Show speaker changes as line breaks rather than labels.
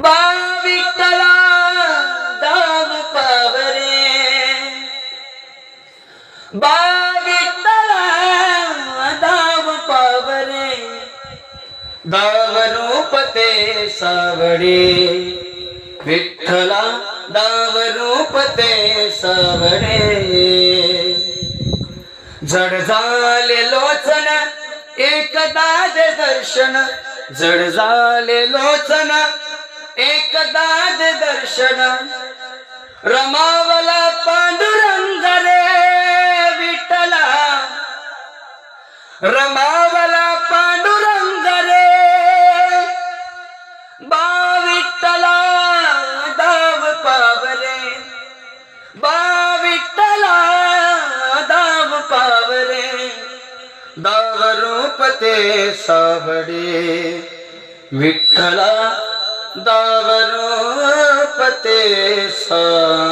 बा विठ्ठला दाव पावरे, बा विठ्ठला दाव पावरे, दाव रूप ते सावडे, विठ्ठला दाव रूप ते सावडे. जड झाले लोचन एकदा दे दर्शन, जड झाले लोचन एकदा दे दर्शन, रमावला पांडुरंग रे विठ्ठला, रमावला पांडुरंग रे, बा विठ्ठला दाव पावरे, बा विठ्ठला दाव पावरे, दाव रूप ते सावडे, विठ्ठला दाव रूप ते सावडे.